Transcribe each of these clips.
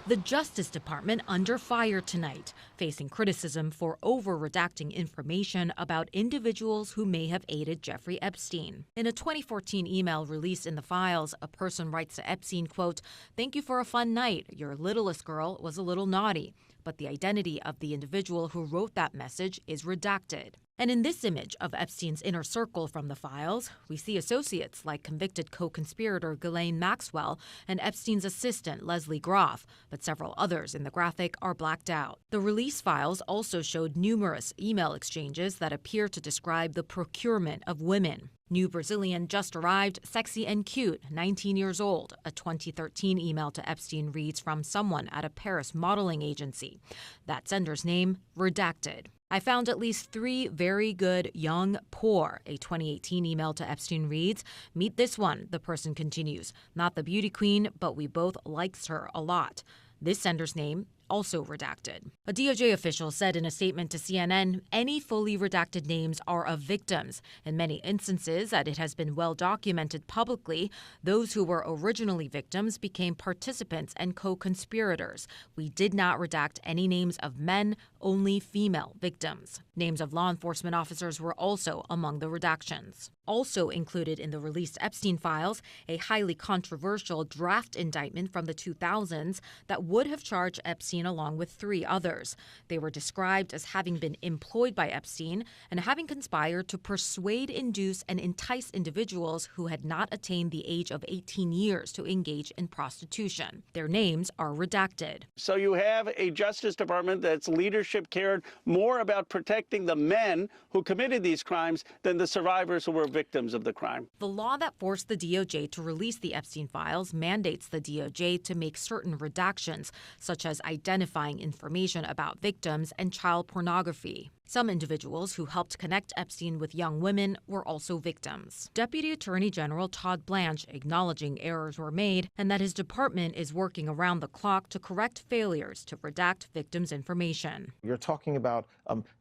The Justice Department under fire tonight, facing criticism for over-redacting information about individuals who may have aided Jeffrey Epstein. In a 2014 email released in the files, a person writes to Epstein, quote, "Thank you for a fun night. Your littlest girl was a little naughty." But the identity of the individual who wrote that message is redacted. And in this image of Epstein's inner circle from the files, we see associates like convicted co-conspirator Ghislaine Maxwell and Epstein's assistant Leslie Groff, but several others in the graphic are blacked out. The release files also showed numerous email exchanges that appear to describe the procurement of women. New Brazilian just arrived, sexy and cute, 19 years old. A 2013 email to Epstein reads from someone at a Paris modeling agency. That sender's name, redacted. I found at least 3 very good, young, poor. A 2018 email to Epstein reads, "Meet this one," the person continues. "Not the beauty queen, but we both likes her a lot." This sender's name, also redacted. A DOJ official said in a statement to CNN, any fully redacted names are of victims. In many instances that it has been well documented publicly, those who were originally victims became participants and co-conspirators. We did not redact any names of men, only female victims. Names of law enforcement officers were also among the redactions. Also included in the released Epstein files, a highly controversial draft indictment from the 2000s that would have charged Epstein along with 3 others. They were described as having been employed by Epstein and having conspired to persuade, induce, and entice individuals who had not attained the age of 18 years to engage in prostitution. Their names are redacted. So you have a Justice Department that's leadership cared more about protecting the men who committed these crimes than the survivors who were victims of the crime. The law that forced the DOJ to release the Epstein files mandates the DOJ to make certain redactions, such as identifying information about victims and child pornography. Some individuals who helped connect Epstein with young women were also victims. Deputy Attorney General Todd Blanche acknowledging errors were made and that his department is working around the clock to correct failures to redact victims' information. You're talking about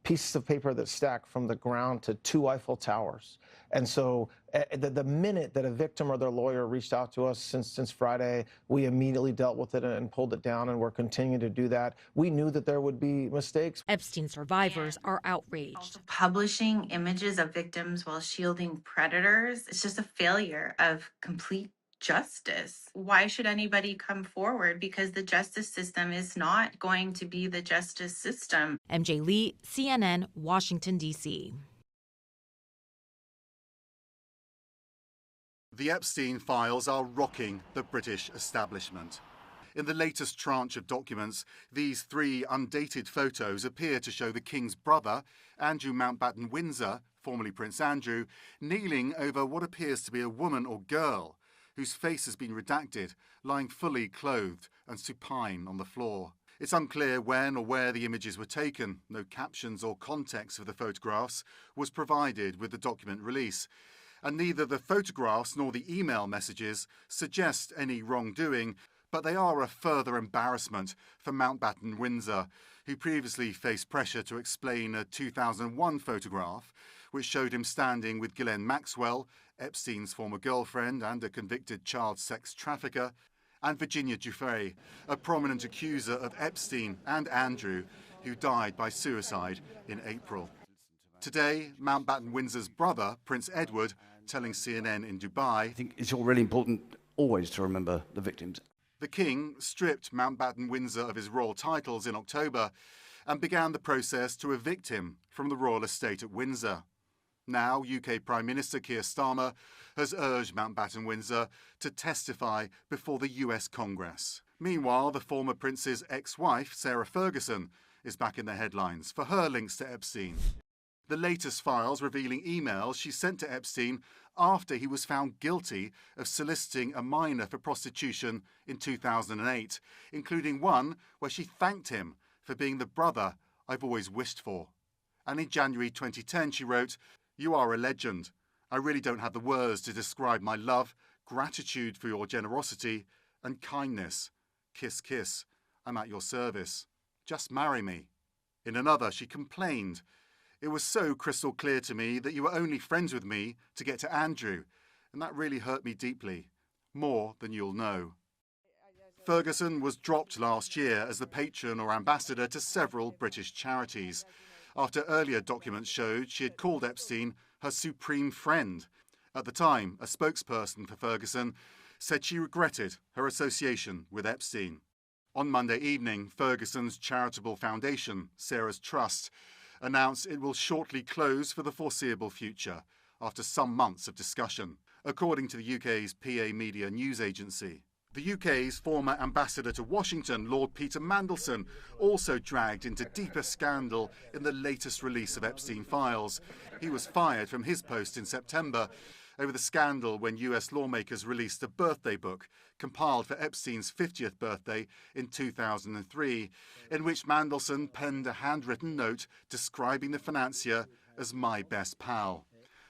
pieces of paper that stack from the ground to 2 Eiffel Towers. And so the minute that a victim or their lawyer reached out to us since Friday, we immediately dealt with it and pulled it down, and we're continuing to do that. We knew that there would be mistakes. Epstein survivors are outraged. Publishing images of victims while shielding predators, it's just a failure of complete justice. Why should anybody come forward? Because the justice system is not going to be the justice system. MJ Lee, CNN, Washington, D.C. The Epstein files are rocking the British establishment. In the latest tranche of documents, these 3 undated photos appear to show the King's brother, Andrew Mountbatten Windsor, formerly Prince Andrew, kneeling over what appears to be a woman or girl, whose face has been redacted, lying fully clothed and supine on the floor. It's unclear when or where the images were taken. No captions or context for the photographs was provided with the document release. And neither the photographs nor the email messages suggest any wrongdoing, but they are a further embarrassment for Mountbatten Windsor, who previously faced pressure to explain a 2001 photograph which showed him standing with Ghislaine Maxwell, Epstein's former girlfriend and a convicted child sex trafficker, and Virginia Giuffre, a prominent accuser of Epstein and Andrew, who died by suicide in April. Today, Mountbatten Windsor's brother, Prince Edward, telling CNN in Dubai, I think it's all really important always to remember the victims. The King stripped Mountbatten Windsor of his royal titles in October and began the process to evict him from the royal estate at Windsor. Now, UK Prime Minister Keir Starmer has urged Mountbatten Windsor to testify before the US Congress. Meanwhile, the former prince's ex-wife, Sarah Ferguson, is back in the headlines for her links to Epstein. The latest files revealing emails she sent to Epstein after he was found guilty of soliciting a minor for prostitution in 2008, including one where she thanked him for being the brother I've always wished for. And in January 2010, she wrote, "You are a legend. I really don't have the words to describe my love, gratitude for your generosity, and kindness. Kiss, kiss. I'm at your service. Just marry me." In another, she complained, "It was so crystal clear to me that you were only friends with me to get to Andrew, and that really hurt me deeply, more than you'll know." Ferguson was dropped last year as the patron or ambassador to several British charities, after earlier documents showed she had called Epstein her supreme friend. At the time, a spokesperson for Ferguson said she regretted her association with Epstein. On Monday evening, Ferguson's charitable foundation, Sarah's Trust, announced it will shortly close for the foreseeable future after some months of discussion, according to the UK's PA Media news agency. The UK's former ambassador to Washington, Lord Peter Mandelson, also dragged into deeper scandal in the latest release of Epstein files. He was fired from his post in September over the scandal when US lawmakers released a birthday book compiled for Epstein's 50th birthday in 2003, in which Mandelson penned a handwritten note describing the financier as my best pal.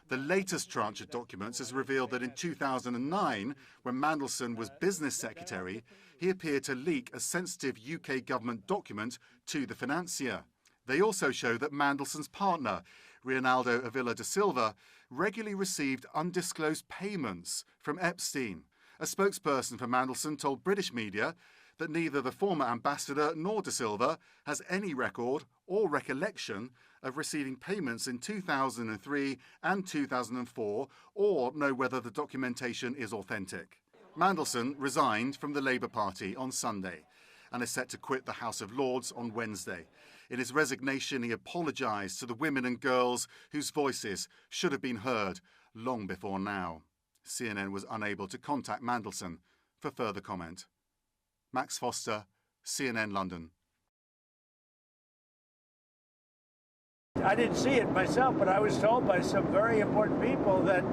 The latest tranche of documents has revealed that in 2009, when Mandelson was business secretary, he appeared to leak a sensitive UK government document to the financier. They also show that Mandelson's partner, Reinaldo Avila da Silva, regularly received undisclosed payments from Epstein. A spokesperson for Mandelson told British media that neither the former ambassador nor da Silva has any record or recollection of receiving payments in 2003 and 2004 or know whether the documentation is authentic. Mandelson resigned from the Labour Party on Sunday and is set to quit the House of Lords on Wednesday. In his resignation, he apologised to the women and girls whose voices should have been heard long before now. CNN was unable to contact Mandelson for further comment. Max Foster, CNN London. I didn't see it myself, but I was told by some very important people that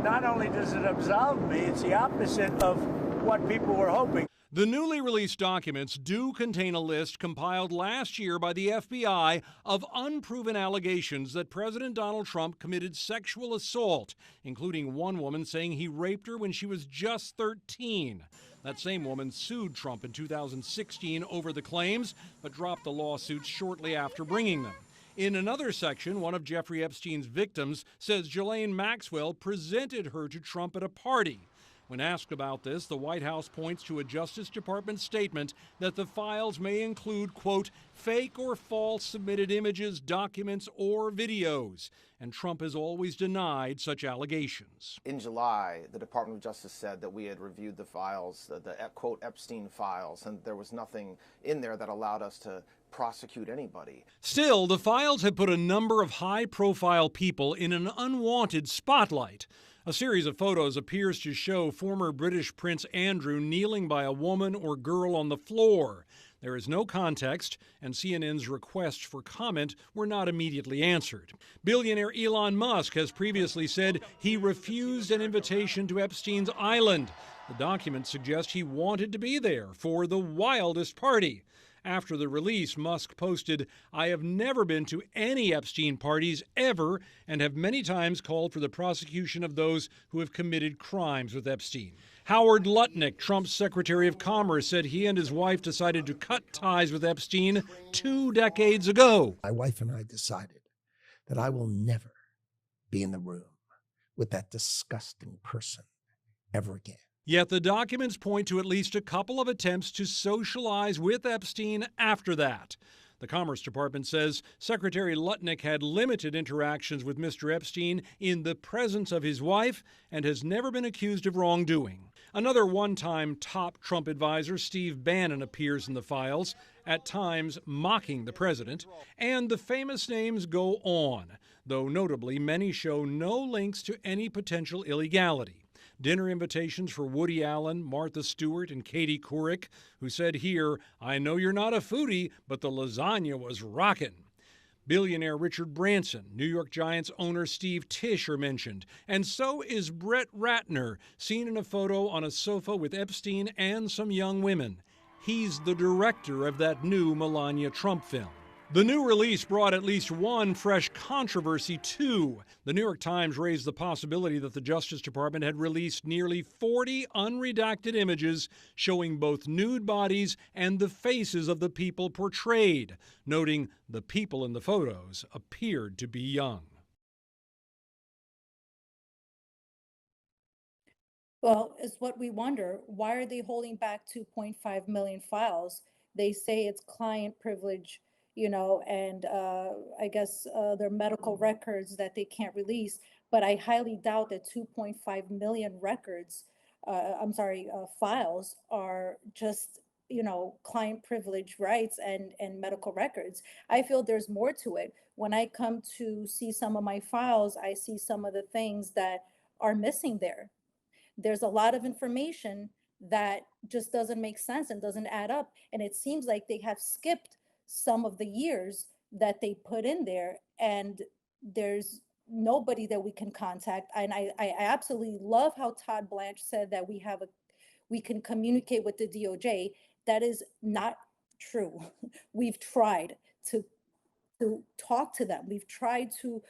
not only does it absolve me, it's the opposite of what people were hoping. The newly released documents do contain a list compiled last year by the FBI of unproven allegations that President Donald Trump committed sexual assault, including one woman saying he raped her when she was just 13. That same woman sued Trump in 2016 over the claims, but dropped the lawsuits shortly after bringing them. In another section, one of Jeffrey Epstein's victims says Ghislaine Maxwell presented her to Trump at a party. When asked about this, the White House points to a Justice Department statement that the files may include, quote, fake or false submitted images, documents, or videos. And Trump has always denied such allegations. In July, the Department of Justice said that we had reviewed the files, the quote, Epstein files, and there was nothing in there that allowed us to prosecute anybody. Still, the files have put a number of high-profile people in an unwanted spotlight. A series of photos appears to show former British Prince Andrew kneeling by a woman or girl on the floor. There is no context, and CNN's requests for comment were not immediately answered. Billionaire Elon Musk has previously said he refused an invitation to Epstein's island. The documents suggest he wanted to be there for the wildest party. After the release, Musk posted, "I have never been to any Epstein parties ever and have many times called for the prosecution of those who have committed crimes with Epstein." Howard Lutnick, Trump's Secretary of Commerce, said he and his wife decided to cut ties with Epstein 2 decades ago. My wife and I decided that I will never be in the room with that disgusting person ever again. Yet the documents point to at least a couple of attempts to socialize with Epstein after that. The Commerce Department says Secretary Lutnick had limited interactions with Mr. Epstein in the presence of his wife and has never been accused of wrongdoing. Another one-time top Trump advisor, Steve Bannon, appears in the files, at times mocking the president, and the famous names go on, though notably many show no links to any potential illegality. Dinner invitations for Woody Allen, Martha Stewart, and Katie Couric, who said here, "I know you're not a foodie, but the lasagna was rockin'." Billionaire Richard Branson, New York Giants owner Steve Tisch are mentioned, and so is Brett Ratner, seen in a photo on a sofa with Epstein and some young women. He's the director of that new Melania Trump film. The new release brought at least one fresh controversy, too. The New York Times raised the possibility that the Justice Department had released nearly 40 unredacted images showing both nude bodies and the faces of the people portrayed, noting the people in the photos appeared to be young. Well, it's what we wonder. Why are they holding back 2.5 million files? They say it's client privilege, and I guess their medical records that they can't release. But I highly doubt that 2.5 million records, I'm sorry, files are just, client privilege rights and medical records. I feel there's more to it. When I come to see some of my files, I see some of the things that are missing there. There's a lot of information that just doesn't make sense and doesn't add up. And it seems like they have skipped some of the years that they put in there, and there's nobody that we can contact. And I absolutely love how Todd Blanche said that we can communicate with the DOJ. That is not true. We've tried to talk to them. We've tried to,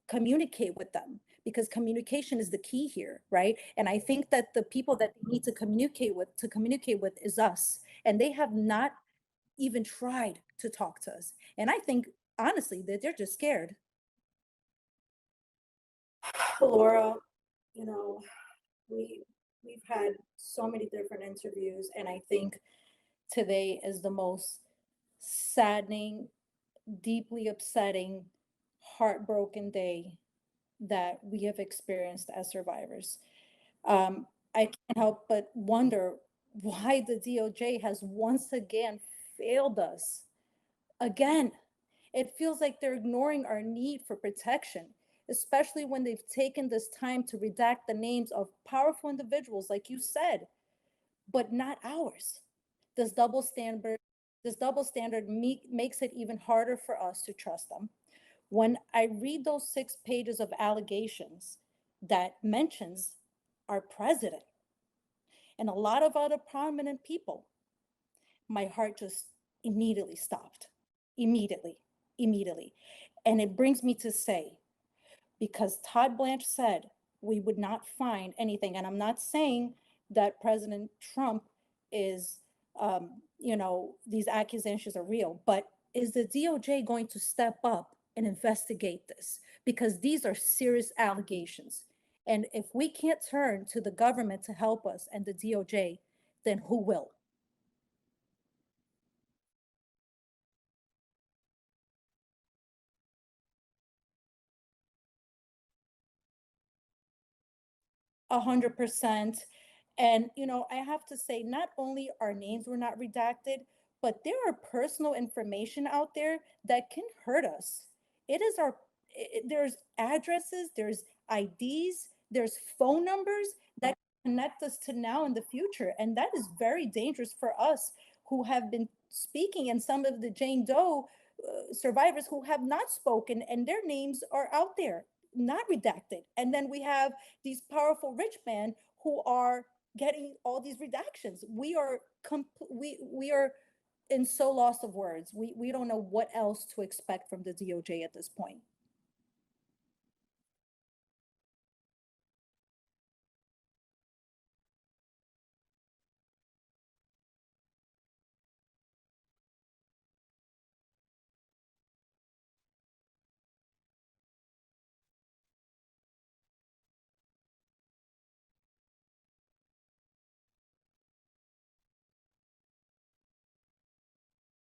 communicate with them, because communication is the key here, right? And I think that the people that they need to communicate with is us, and they have not even tried to talk to us. And I think honestly that they're just scared. Laura, you know, we we've had so many different interviews, and I think today is the most saddening, deeply upsetting, heartbroken day that we have experienced as survivors. I can't help but wonder why the DOJ has once again failed us. Again, it feels like they're ignoring our need for protection, especially when they've taken this time to redact the names of powerful individuals, like you said, but not ours. This double standard, makes it even harder for us to trust them. When I read those 6 pages of allegations that mentions our president and a lot of other prominent people, my heart just immediately stopped. Immediately, immediately. And it brings me to say, because Todd Blanche said we would not find anything, and I'm not saying that President Trump is, these accusations are real, but is the DOJ going to step up and investigate this? Because these are serious allegations. And if we can't turn to the government to help us and the DOJ, then who will? 100%. And, I have to say, not only our names were not redacted, but there are personal information out there that can hurt us. It is there's addresses, there's IDs, there's phone numbers that connect us to now and the future. And that is very dangerous for us who have been speaking, and some of the Jane Doe survivors who have not spoken, and their names are out there, not redacted. And then we have these powerful rich men who are getting all these redactions. We are in so loss of words. We don't know what else to expect from the DOJ at this point.